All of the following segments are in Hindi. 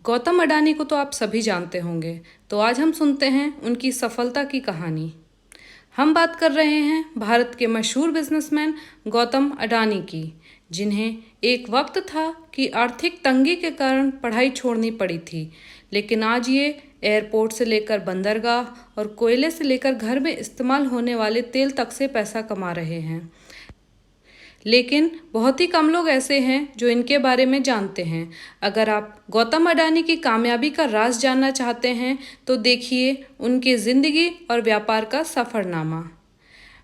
गौतम अडानी को तो आप सभी जानते होंगे, तो आज हम सुनते हैं उनकी सफलता की कहानी। हम बात कर रहे हैं भारत के मशहूर बिजनेसमैन गौतम अडानी की, जिन्हें एक वक्त था कि आर्थिक तंगी के कारण पढ़ाई छोड़नी पड़ी थी, लेकिन आज ये एयरपोर्ट से लेकर बंदरगाह और कोयले से लेकर घर में इस्तेमाल होने वाले तेल तक से पैसा कमा रहे हैं। लेकिन बहुत ही कम लोग ऐसे हैं जो इनके बारे में जानते हैं। अगर आप गौतम अडानी की कामयाबी का राज जानना चाहते हैं तो देखिए उनकी ज़िंदगी और व्यापार का सफ़रनामा।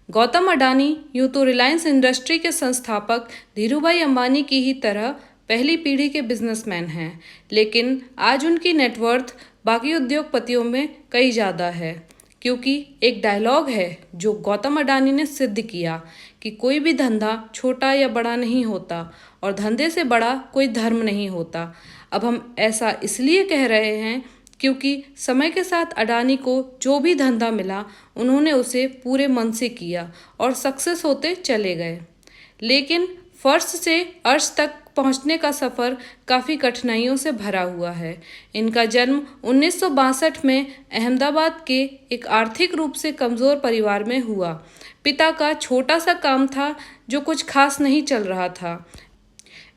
गौतम अडानी यूँ तो रिलायंस इंडस्ट्री के संस्थापक धीरूभाई अंबानी की ही तरह पहली पीढ़ी के बिजनेसमैन हैं, लेकिन आज उनकी नेटवर्थ बाकी उद्योगपतियों में कई ज़्यादा है, क्योंकि एक डायलॉग है जो गौतम अडानी ने सिद्ध किया कि कोई भी धंधा छोटा या बड़ा नहीं होता और धंधे से बड़ा कोई धर्म नहीं होता। अब हम ऐसा इसलिए कह रहे हैं क्योंकि समय के साथ अडानी को जो भी धंधा मिला उन्होंने उसे पूरे मन से किया और सक्सेस होते चले गए। लेकिन फर्श से अर्श तक पहुंचने का सफ़र काफ़ी कठिनाइयों से भरा हुआ है। इनका जन्म 1962 में अहमदाबाद के एक आर्थिक रूप से कमज़ोर परिवार में हुआ। पिता का छोटा सा काम था जो कुछ खास नहीं चल रहा था।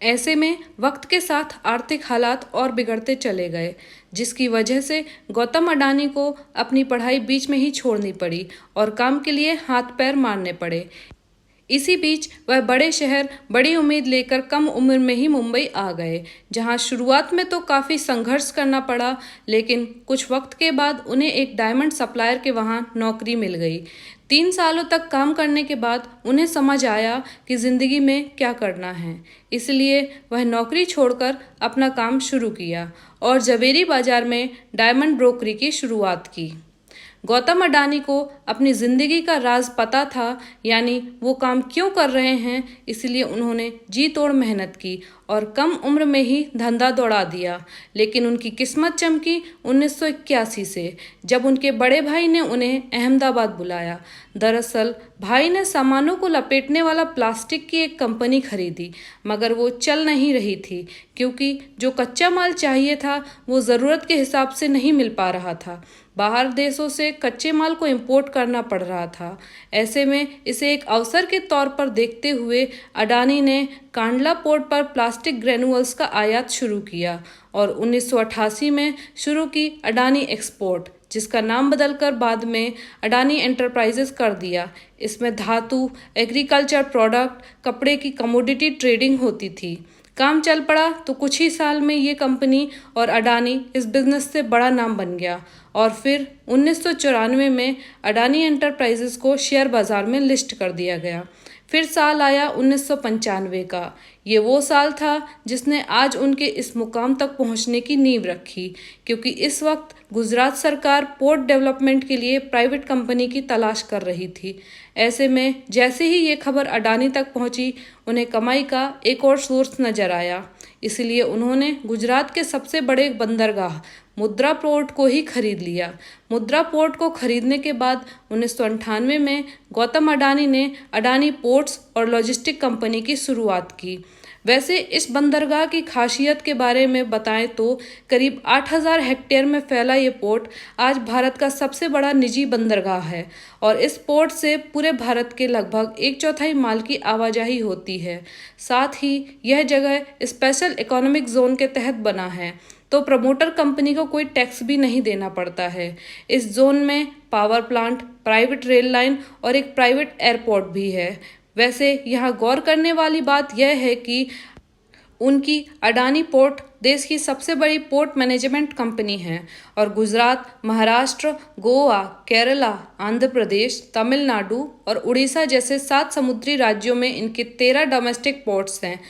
ऐसे में वक्त के साथ आर्थिक हालात और बिगड़ते चले गए, जिसकी वजह से गौतम अडानी को अपनी पढ़ाई बीच में ही छोड़नी पड़ी और काम के लिए हाथ पैर मारने पड़े। इसी बीच वह बड़े शहर बड़ी उम्मीद लेकर कम उम्र में ही मुंबई आ गए, जहां शुरुआत में तो काफ़ी संघर्ष करना पड़ा, लेकिन कुछ वक्त के बाद उन्हें एक डायमंड सप्लायर के वहां नौकरी मिल गई। 3 सालों तक काम करने के बाद उन्हें समझ आया कि ज़िंदगी में क्या करना है, इसलिए वह नौकरी छोड़कर अपना काम शुरू किया और जवेरी बाज़ार में डायमंड ब्रोकरी की शुरुआत की। गौतम अडानी को अपनी ज़िंदगी का राज पता था, यानी वो काम क्यों कर रहे हैं, इसलिए उन्होंने जी तोड़ मेहनत की और कम उम्र में ही धंधा दौड़ा दिया। लेकिन उनकी किस्मत चमकी 1981 से, जब उनके बड़े भाई ने उन्हें अहमदाबाद बुलाया। दरअसल भाई ने सामानों को लपेटने वाला प्लास्टिक की एक कंपनी खरीदी, मगर वो चल नहीं रही थी क्योंकि जो कच्चा माल चाहिए था वो ज़रूरत के हिसाब से नहीं मिल पा रहा था। बाहर देशों से कच्चे माल को इंपोर्ट करना पड़ रहा था। ऐसे में इसे एक अवसर के तौर पर देखते हुए अडानी ने कांडला पोर्ट पर प्लास्टिक ग्रेनुअल्स का आयात शुरू किया और 1988 में शुरू की अडानी एक्सपोर्ट, जिसका नाम बदलकर बाद में अडानी एंटरप्राइजेस कर दिया। इसमें धातु, एग्रीकल्चर प्रोडक्ट, कपड़े की कमोडिटी ट्रेडिंग होती थी। काम चल पड़ा तो कुछ ही साल में ये कंपनी और अडानी इस बिज़नेस से बड़ा नाम बन गया और फिर 1994 में अडानी एंटरप्राइजेस को शेयर बाज़ार में लिस्ट कर दिया गया। फिर साल आया 1995 का। ये वो साल था जिसने आज उनके इस मुकाम तक पहुंचने की नींव रखी, क्योंकि इस वक्त गुजरात सरकार पोर्ट डेवलपमेंट के लिए प्राइवेट कंपनी की तलाश कर रही थी। ऐसे में जैसे ही ये खबर अडानी तक पहुंची, उन्हें कमाई का एक और सोर्स नज़र आया। इसलिए उन्होंने गुजरात के सबसे बड़े बंदरगाह मुद्रा पोर्ट को ही खरीद लिया। मुद्रा पोर्ट को खरीदने के बाद 1998 में गौतम अडानी ने अडानी पोर्ट्स और लॉजिस्टिक कंपनी की शुरुआत की। वैसे इस बंदरगाह की खासियत के बारे में बताएं तो करीब 8000 हेक्टेयर में फैला ये पोर्ट आज भारत का सबसे बड़ा निजी बंदरगाह है और इस पोर्ट से पूरे भारत के लगभग 1/4 माल की आवाजाही होती है। साथ ही यह जगह स्पेशल इकोनॉमिक जोन के तहत बना है, तो प्रमोटर कंपनी को कोई टैक्स भी नहीं देना पड़ता है। इस जोन में power plant, private rail line और एक प्राइवेट एयरपोर्ट भी है। वैसे यहाँ गौर करने वाली बात यह है कि उनकी अडानी पोर्ट देश की सबसे बड़ी पोर्ट मैनेजमेंट कंपनी है और गुजरात, महाराष्ट्र, गोवा, केरला, आंध्र प्रदेश, तमिलनाडु और उड़ीसा जैसे 7 समुद्री राज्यों में इनके 13 डोमेस्टिक पोर्ट्स हैं।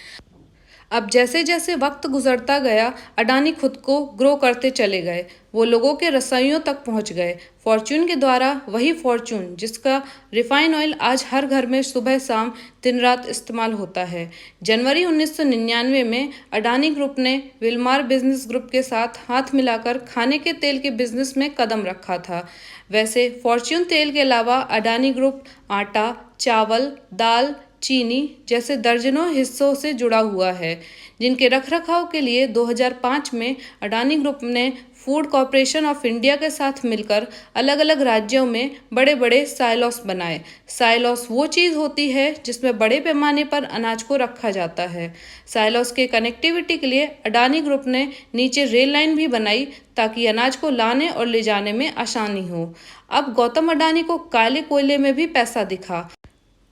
अब जैसे जैसे वक्त गुजरता गया, अडानी खुद को ग्रो करते चले गए। वो लोगों के रसोइयों तक पहुंच गए। फॉर्च्यून के द्वारा वही फॉर्च्यून जिसका रिफाइन ऑयल आज हर घर में सुबह शाम दिन रात इस्तेमाल होता है। जनवरी 1999 में अडानी ग्रुप ने विलमार बिजनेस ग्रुप के साथ हाथ मिलाकर खाने के तेल के बिजनेस में कदम रखा था। वैसे फॉर्च्यून तेल के अलावा अडानी ग्रुप आटा, चावल, दाल, चीनी जैसे दर्जनों हिस्सों से जुड़ा हुआ है, जिनके रखरखाव के लिए 2005 में अडानी ग्रुप ने फूड कॉरपोरेशन ऑफ इंडिया के साथ मिलकर अलग अलग राज्यों में बड़े बड़े साइलॉस बनाए। साइलॉस वो चीज़ होती है जिसमें बड़े पैमाने पर अनाज को रखा जाता है। साइलॉस के कनेक्टिविटी के लिए अडानी ग्रुप ने नीचे रेल लाइन भी बनाई ताकि अनाज को लाने और ले जाने में आसानी हो। अब गौतम अडानी को काले कोयले में भी पैसा दिखा।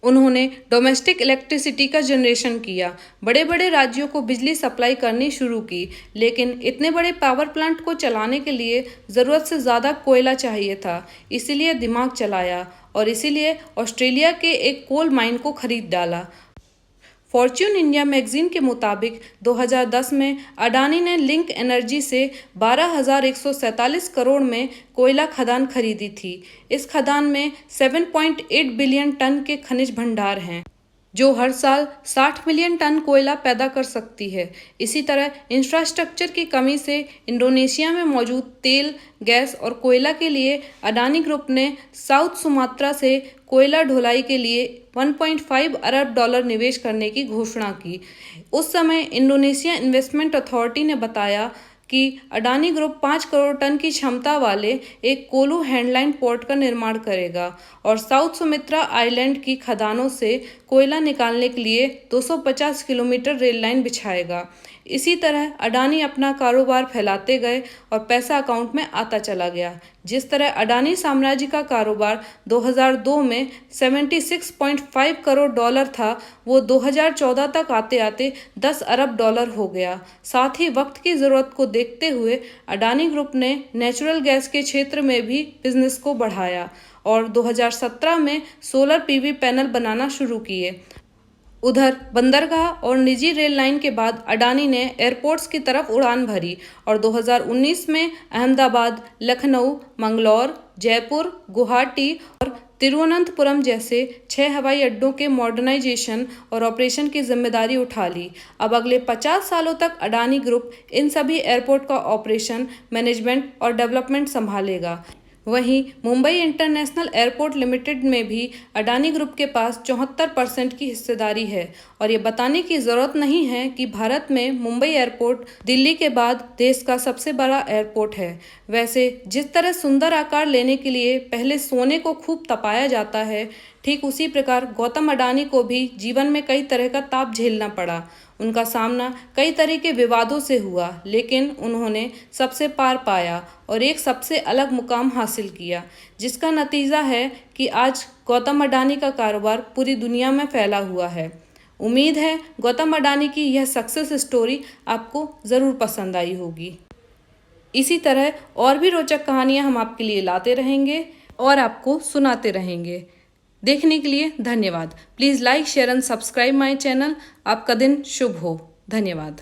उन्होंने डोमेस्टिक इलेक्ट्रिसिटी का जनरेशन किया, बड़े बड़े राज्यों को बिजली सप्लाई करनी शुरू की, लेकिन इतने बड़े पावर प्लांट को चलाने के लिए ज़रूरत से ज़्यादा कोयला चाहिए था। इसीलिए दिमाग चलाया और इसीलिए ऑस्ट्रेलिया के एक कोल माइन को खरीद डाला। फॉर्च्यून इंडिया मैगजीन के मुताबिक 2010 में अडानी ने लिंक एनर्जी से 12,147 करोड़ में कोयला खदान खरीदी थी। इस खदान में 7.8 बिलियन टन के खनिज भंडार हैं, जो हर साल 60 मिलियन टन कोयला पैदा कर सकती है। इसी तरह इंफ्रास्ट्रक्चर की कमी से इंडोनेशिया में मौजूद तेल, गैस और कोयला के लिए अडानी ग्रुप ने साउथ सुमात्रा से कोयला ढुलाई के लिए 1.5 अरब डॉलर निवेश करने की घोषणा की। उस समय इंडोनेशिया इन्वेस्टमेंट अथॉरिटी ने बताया कि अडानी ग्रुप 5 करोड़ टन की क्षमता वाले एक कोलू हैंडलाइन पोर्ट का निर्माण करेगा और साउथ सुमित्रा आइलैंड की खदानों से कोयला निकालने के लिए 250 किलोमीटर रेल लाइन बिछाएगा। इसी तरह अडानी अपना कारोबार फैलाते गए और पैसा अकाउंट में आता चला गया। जिस तरह अडानी साम्राज्य का कारोबार 2002 में 76.5 करोड़ डॉलर था, वो 2014 तक आते आते 10 अरब डॉलर हो गया। साथ ही वक्त की ज़रूरत को देखते हुए अडानी ग्रुप ने नेचुरल गैस के क्षेत्र में भी बिजनेस को बढ़ाया और 2017 में सोलर पीवी पैनल बनाना शुरू किए। उधर बंदरगाह और निजी रेल लाइन के बाद अडानी ने एयरपोर्ट्स की तरफ उड़ान भरी और 2019 में अहमदाबाद, लखनऊ, मंगलौर, जयपुर, गुवाहाटी और तिरुवनंतपुरम जैसे 6 हवाई अड्डों के मॉडर्नाइजेशन और ऑपरेशन की जिम्मेदारी उठा ली। अब अगले 50 सालों तक अडानी ग्रुप इन सभी एयरपोर्ट का ऑपरेशन, मैनेजमेंट और डेवलपमेंट संभालेगा। वहीं मुंबई इंटरनेशनल एयरपोर्ट लिमिटेड में भी अडानी ग्रुप के पास 74% की हिस्सेदारी है और ये बताने की ज़रूरत नहीं है कि भारत में मुंबई एयरपोर्ट दिल्ली के बाद देश का सबसे बड़ा एयरपोर्ट है। वैसे जिस तरह सुंदर आकार लेने के लिए पहले सोने को खूब तपाया जाता है, ठीक उसी प्रकार गौतम अडानी को भी जीवन में कई तरह का ताप झेलना पड़ा। उनका सामना कई तरह के विवादों से हुआ, लेकिन उन्होंने सबसे पार पाया और एक सबसे अलग मुकाम हासिल किया, जिसका नतीजा है कि आज गौतम अडानी का कारोबार पूरी दुनिया में फैला हुआ है। उम्मीद है गौतम अडानी की यह सक्सेस स्टोरी आपको ज़रूर पसंद आई होगी। इसी तरह और भी रोचक कहानियाँ हम आपके लिए लाते रहेंगे और आपको सुनाते रहेंगे। देखने के लिए धन्यवाद। Please like, share and subscribe my channel. आपका दिन शुभ हो। धन्यवाद।